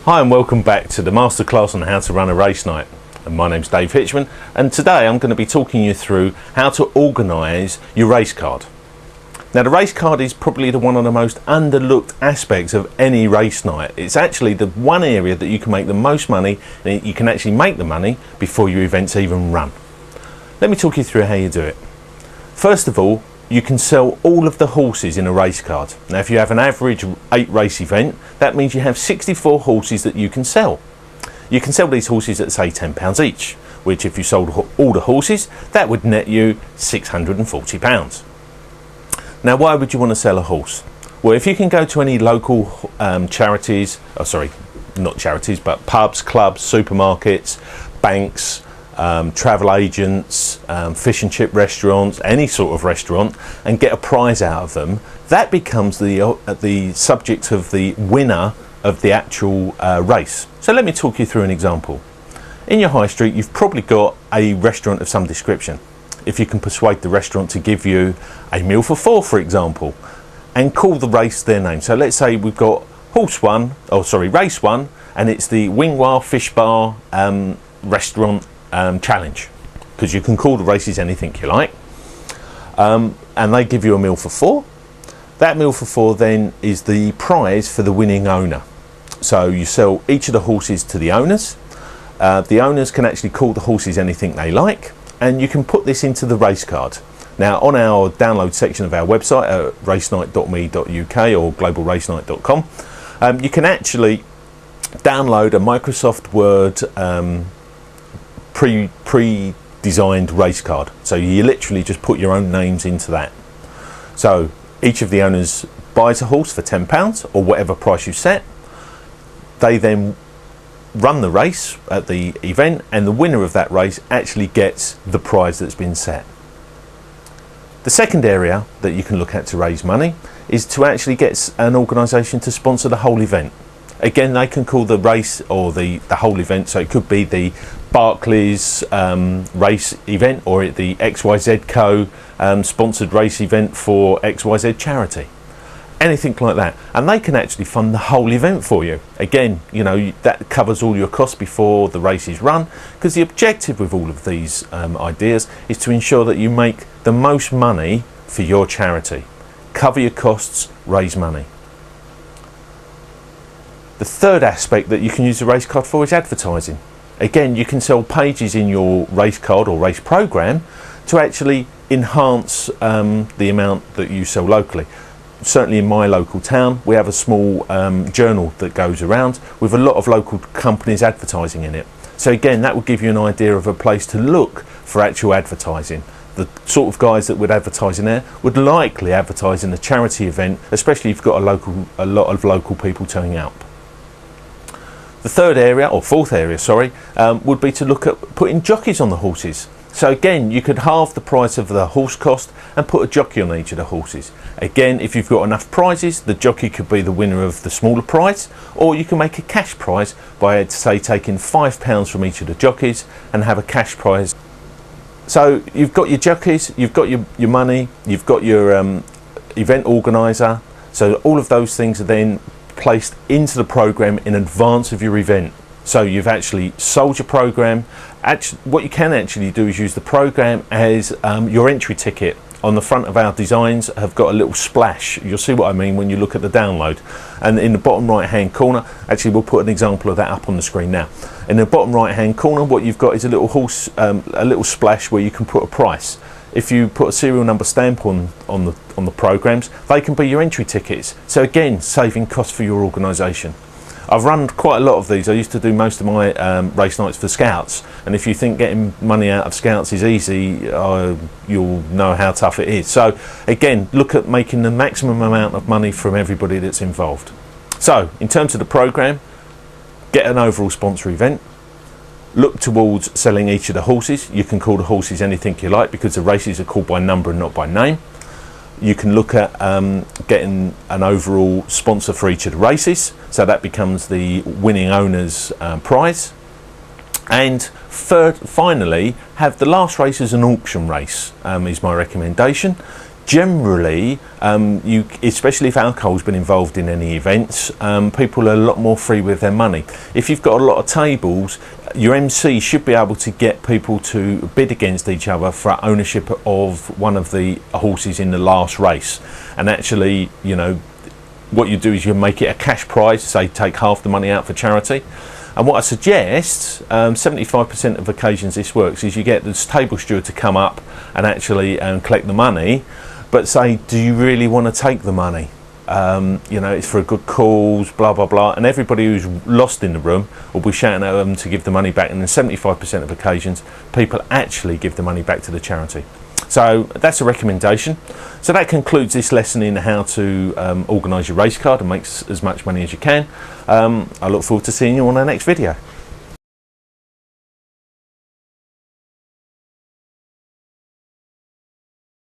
Hi and welcome back to the masterclass on how to run a race night. And my name's Dave Hitchman, and today I'm going to be talking you through how to organise your race card. Now, the race card is probably one of the most underlooked aspects of any race night. It's actually the one area that you can make the most money, and you can actually make the money before your events even run. Let me talk you through how you do it. First of all, you can sell all of the horses in a race card. Now, if you have an average 8 race event, that means you have 64 horses that you can sell. You can sell these horses at, say, £10 each, which if you sold all the horses, that would net you £640. Now, why would you want to sell a horse? Well, if you can go to any local charities, not charities, but pubs, clubs, supermarkets, banks, travel agents, fish and chip restaurants, any sort of restaurant, and get a prize out of them, that becomes the subject of the winner of the actual race. So let me talk you through an example. In your high street, you've probably got a restaurant of some description. If you can persuade the restaurant to give you a meal for 4, for example, and call the race their name. So let's say we've got race 1, and it's the Wingwar Fish Bar restaurant challenge, because you can call the races anything you like, and they give you a meal for 4. That meal for 4 then is the prize for the winning owner. So you sell each of the horses to the owners. The owners can actually call the horses anything they like, and you can put this into the race card. Now, on our download section of our website at racenight.me.uk or globalracenight.com, you can actually download a Microsoft Word pre-designed race card. So you literally just put your own names into that. So each of the owners buys a horse for £10 or whatever price you set. They then run the race at the event, and the winner of that race actually gets the prize that's been set. The second area that you can look at to raise money is to actually get an organisation to sponsor the whole event. Again, they can call the race or the whole event, so it could be the Barclays race event or the XYZ Co sponsored race event for XYZ charity, anything like that, and they can actually fund the whole event for you. Again, you know, that covers all your costs before the race is run, because the objective with all of these ideas is to ensure that you make the most money for your charity. Cover your costs, raise money. The third aspect that you can use the race card for is advertising. Again, you can sell pages in your race card or race program to actually enhance the amount that you sell locally. Certainly in my local town, we have a small journal that goes around with a lot of local companies advertising in it. So again, that will give you an idea of a place to look for actual advertising. The sort of guys that would advertise in there would likely advertise in a charity event, especially if you've got a lot of local people turning up. The fourth area, would be to look at putting jockeys on the horses. So again, you could halve the price of the horse cost and put a jockey on each of the horses. Again, if you've got enough prizes, the jockey could be the winner of the smaller prize, or you can make a cash prize by, say, taking £5 from each of the jockeys and have a cash prize. So you've got your jockeys, you've got your money, you've got your event organiser. So all of those things are then placed into the program in advance of your event. So you've actually sold your program. What you can actually do is use the program as your entry ticket. On the front of our designs have got a little splash. You'll see what I mean when you look at the download. And in the bottom right hand corner, actually we'll put an example of that up on the screen now. In the bottom right hand corner, what you've got is a little splash where you can put a price. If you put a serial number stamp on the programs, they can be your entry tickets. So again, saving costs for your organisation. I've run quite a lot of these. I used to do most of my race nights for Scouts, and if you think getting money out of Scouts is easy, you'll know how tough it is. So again, look at making the maximum amount of money from everybody that's involved. So in terms of the program, get an overall sponsor event. Look towards selling each of the horses. You can call the horses anything you like, because the races are called by number and not by name. You can look at getting an overall sponsor for each of the races, so that becomes the winning owner's prize. And finally, have the last race as an auction race is my recommendation. Generally, especially if alcohol's been involved in any events, people are a lot more free with their money. If you've got a lot of tables, your MC should be able to get people to bid against each other for ownership of one of the horses in the last race. And actually, you know, what you do is you make it a cash prize, say take half the money out for charity. And what I suggest, 75% of occasions this works, is you get the table steward to come up and actually collect the money, but say, do you really want to take the money? You know, it's for a good cause, blah, blah, blah. And everybody who's lost in the room will be shouting at them to give the money back. And in 75% of occasions, people actually give the money back to the charity. So that's a recommendation. So that concludes this lesson in how to organise your race card and make as much money as you can. I look forward to seeing you on our next video.